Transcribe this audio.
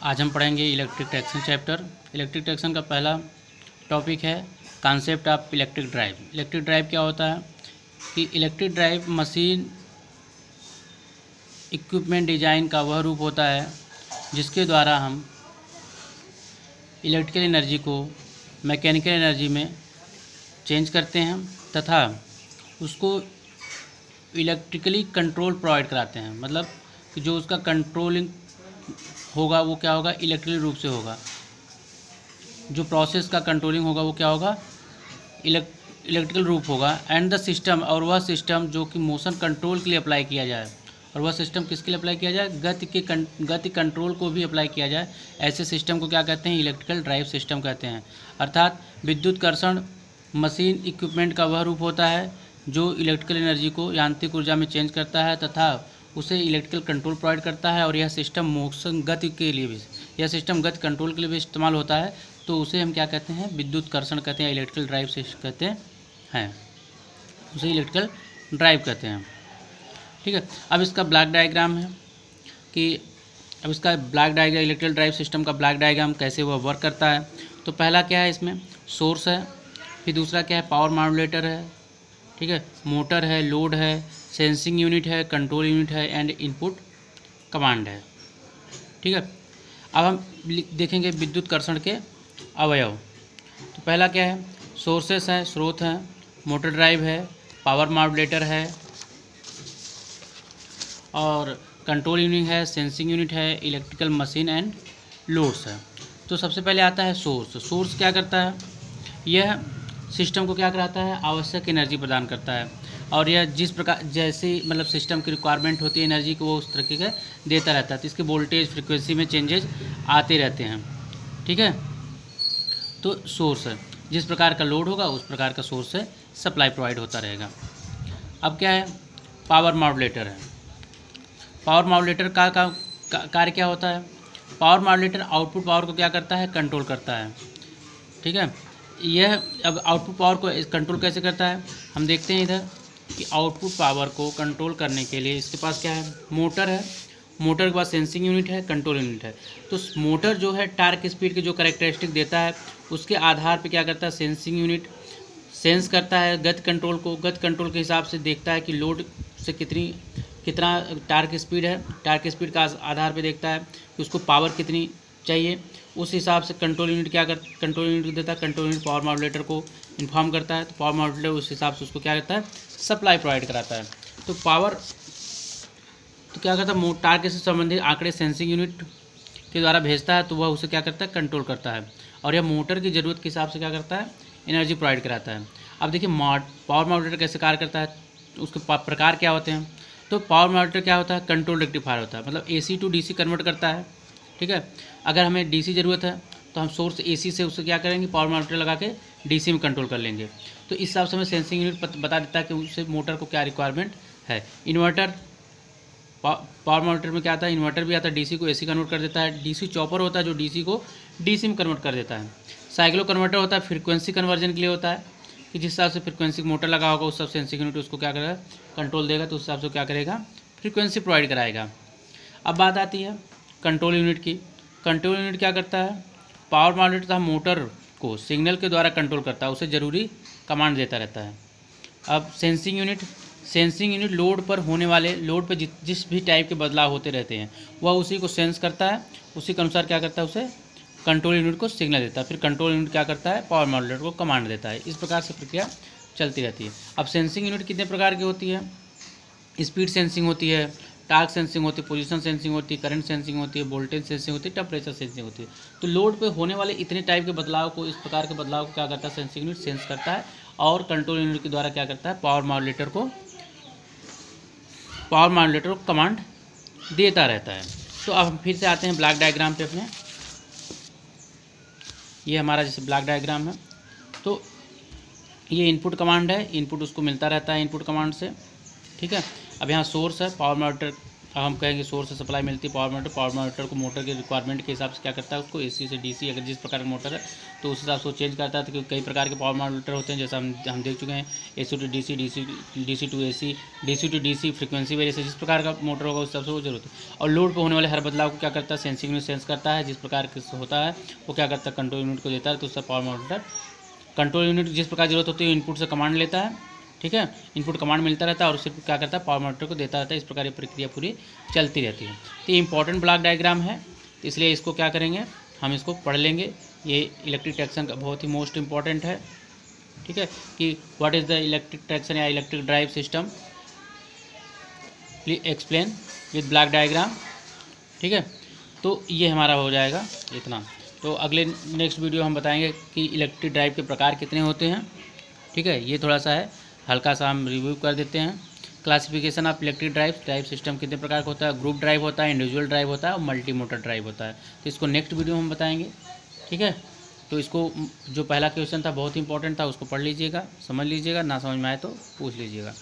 आज हम पढ़ेंगे electric traction chapter. Electric traction का पहला टॉपिक है concept of electric drive. Electric drive क्या होता है कि electric drive machine equipment design का वह रूप होता है जिसके द्वारा हम इलेक्ट्रिकल एनर्जी को मैकेनिकल एनर्जी में चेंज करते हैं तथा उसको इलेक्ट्रिकली कंट्रोल प्रोवाइड कराते हैं। मतलब कि जो उसका कंट्रोलिंग होगा वो क्या होगा, इलेक्ट्रिकल रूप से होगा। जो प्रोसेस का कंट्रोलिंग होगा वो क्या होगा, इलेक्ट्रिकल रूप होगा। एंड द सिस्टम, और वह सिस्टम जो कि मोशन कंट्रोल के लिए अप्लाई किया जाए, और वह सिस्टम किसके लिए अप्लाई किया जाए, गति कंट्रोल को भी अप्लाई किया जाए। ऐसे सिस्टम को क्या कहते हैं, इलेक्ट्रिकल ड्राइव सिस्टम कहते हैं। अर्थात विद्युत कर्षण मशीन इक्विपमेंट का वह रूप होता है जो इलेक्ट्रिकल एनर्जी को यांत्रिक ऊर्जा में चेंज करता है तथा उसे इलेक्ट्रिकल कंट्रोल प्रोवाइड करता है। और यह सिस्टम मोशन गति के लिए भी, यह सिस्टम गति कंट्रोल के लिए भी इस्तेमाल होता है। तो उसे हम क्या कहते हैं, विद्युत कर्षण कहते हैं, इलेक्ट्रिकल ड्राइव सिस्टम कहते हैं, उसे इलेक्ट्रिकल ड्राइव कहते हैं। ठीक है। अब इसका ब्लॉक डायग्राम है कि इलेक्ट्रिकल ड्राइव सिस्टम का ब्लॉक डायग्राम कैसे वह वर्क करता है। तो पहला क्या है, इसमें सोर्स है, फिर दूसरा क्या है, पावर मॉड्यूलेटर है, ठीक है, मोटर है, लोड है, सेंसिंग यूनिट है, कंट्रोल यूनिट है एंड इनपुट कमांड है। ठीक है। अब हम देखेंगे विद्युत कर्षण के अवयव। तो पहला क्या है, सोर्सेस है, स्रोत हैं, मोटर ड्राइव है, पावर मॉड्यूलेटर है और कंट्रोल यूनिट है, सेंसिंग यूनिट है, इलेक्ट्रिकल मशीन एंड लोड्स है। तो सबसे पहले आता है सोर्स। सोर्स क्या करता है, यह सिस्टम को क्या कराता है, आवश्यक एनर्जी प्रदान करता है। और यह जिस प्रकार जैसे मतलब सिस्टम की रिक्वायरमेंट होती है एनर्जी को, वो उस तरीके का देता रहता है। तो इसके वोल्टेज फ्रिक्वेंसी में चेंजेस आते रहते हैं। ठीक है। तो सोर्स है, जिस प्रकार का लोड होगा उस प्रकार का सोर्स से सप्लाई प्रोवाइड होता रहेगा। अब क्या है, पावर मॉड्यूलेटर है। पावर मॉड्यूलेटर का कार्य क्या होता है, पावर मॉड्यूलेटर आउटपुट पावर को क्या करता है, कंट्रोल करता है। ठीक है। यह अब आउटपुट पावर को कंट्रोल कैसे करता है, हम देखते हैं इधर कि आउटपुट पावर को कंट्रोल करने के लिए इसके पास क्या है, मोटर है, मोटर के पास सेंसिंग यूनिट है, कंट्रोल यूनिट है। तो मोटर जो है टार्क स्पीड के जो कैरेक्टरिस्टिक देता है उसके आधार पे क्या करता है, सेंसिंग यूनिट सेंस करता है गति कंट्रोल को, गति कंट्रोल के हिसाब से देखता है कि लोड से कितना टार्क स्पीड है, टार्क स्पीड का आधार पे देखता है कि उसको पावर कितनी चाहिए। उस हिसाब से कंट्रोल यूनिट कंट्रोल यूनिट देता है, कंट्रोल यूनिट पावर मॉड्यूलेटर को इन्फॉर्म करता है। तो पावर मॉड्यूलेटर उस हिसाब से उसको क्या करता है, सप्लाई प्रोवाइड कराता है। तो क्या करता है, टार्क से संबंधित आंकड़े सेंसिंग यूनिट के द्वारा भेजता है, तो वह उसे क्या करता है, कंट्रोल करता है। और यह मोटर की ज़रूरत के हिसाब से क्या करता है, एनर्जी प्रोवाइड कराता है। अब देखिए पावर मॉड्यूलेटर कैसे कार्य करता है, उसके प्रकार क्या होते हैं। तो पावर मॉड्यूलेटर क्या होता है, कंट्रोल रेक्टिफायर होता है, मतलब AC टू DC कन्वर्ट करता है। ठीक है। अगर हमें DC ज़रूरत है तो हम सोर्स AC से उससे क्या करेंगे, पावर मॉड्यूलेटर लगा के DC में कंट्रोल कर लेंगे। तो इस हिसाब से हमें सेंसिंग यूनिट बता देता है कि उससे मोटर को क्या रिक्वायरमेंट है। इन्वर्टर, पावर मॉड्यूलेटर में क्या आता है, इन्वर्टर भी आता है, DC को AC कन्वर्ट कर देता है। DC चॉपर होता है जो DC को DC में कन्वर्ट कर देता है। साइक्लो कन्वर्टर होता है, फ्रीक्वेंसी कन्वर्जन के लिए होता है कि जिस हिसाब से फ्रीक्वेंसी मोटर लगा होगा उस सब सेंसिंग यूनिट उसको क्या करेगा, कंट्रोल देगा, तो उस हिसाब से क्या करेगा, फ्रीक्वेंसी प्रोवाइड कराएगा। अब बात आती है कंट्रोल यूनिट की। कंट्रोल यूनिट क्या करता है, पावर मॉड्यूलेटर तथा मोटर को सिग्नल के द्वारा कंट्रोल करता है, उसे ज़रूरी कमांड देता रहता है। अब सेंसिंग यूनिट लोड पर जिस भी टाइप के बदलाव होते रहते हैं वह उसी को सेंस करता है, उसी के अनुसार क्या करता है, उसे कंट्रोल यूनिट को सिग्नल देता है। फिर कंट्रोल यूनिट क्या करता है, पावर मॉड्यूलेटर को कमांड देता है। इस प्रकार से प्रक्रिया चलती रहती है। अब सेंसिंग यूनिट कितने प्रकार की होती है, स्पीड सेंसिंग होती है, टार्क सेंसिंग होती है, पोजीशन सेंसिंग होती है, करंट सेंसिंग होती है, वोल्टेज सेंसिंग होती है, टेम्परेचर सेंसिंग होती है। तो लोड पे होने वाले इतने टाइप के बदलाव को, इस प्रकार के बदलाव को क्या करता है, सेंसिंग यूनिट सेंस करता है और कंट्रोल यूनिट के द्वारा क्या करता है, पावर मॉड्यूलेटर को कमांड देता रहता है। तो अब हम फिर से आते हैं ब्लॉक डायग्राम पे अपने। ये हमारा जैसे ब्लॉक डायग्राम है, तो ये इनपुट कमांड है, इनपुट उसको मिलता रहता है इनपुट कमांड से। ठीक है। अब यहाँ सोर्स है, पावर मॉड्यूलेटर अब हम कहेंगे सोर्स से सप्लाई मिलती है पावर मोटर को मोटर के रिक्वायरमेंट के हिसाब से क्या करता है, उसको एसी से डीसी, अगर जिस प्रकार का मोटर है तो उस हिसाब से वो चेंज करता है। तो क्योंकि कई प्रकार के पावर मोटर होते हैं, जैसा हम देख चुके हैं, AC to DC, DC to AC, DC to DC, frequency variation, जिस प्रकार का मोटर होगा उस हिसाब से वो जरूरत है। और लोड पर होने वाले हर बदलाव को क्या करता है, सेंसिंग यूनिट सेंस करता है, जिस प्रकार से होता है वो क्या करता है, कंट्रोल यूनिट को देता है। तो उससे पावर मोटर कंट्रोल यूनिट जिस प्रकार जरूरत होती है इनपुट से कमांड लेता है, ठीक है, इनपुट कमांड मिलता रहता है और उससे क्या करता है, पावर मोटर को देता रहता है। इस प्रकार ये प्रक्रिया पूरी चलती रहती है। तो ये इंपॉर्टेंट ब्लॉक डायग्राम है, इसलिए इसको क्या करेंगे, हम इसको पढ़ लेंगे। ये इलेक्ट्रिक ट्रैक्शन का बहुत ही मोस्ट इंपॉर्टेंट है, ठीक है, कि what is the electric traction या electric drive system, please explain with block diagram, ठीक है। तो ये हमारा हो जाएगा इतना। तो अगले नेक्स्ट वीडियो हम बताएंगे कि इलेक्ट्रिक ड्राइव के प्रकार कितने होते हैं, ठीक है। ये थोड़ा सा है, हल्का सा हम रिव्यू कर देते हैं। Classification of electric drive system कितने प्रकार का होता है, ग्रुप ड्राइव होता है, इंडिविजुअल ड्राइव होता है और मल्टी मोटर ड्राइव होता है। तो इसको नेक्स्ट वीडियो में हम बताएंगे, ठीक है। तो इसको जो पहला क्वेश्चन था बहुत इंपॉर्टेंट था, उसको पढ़ लीजिएगा, समझ लीजिएगा, ना समझ में आए तो पूछ लीजिएगा।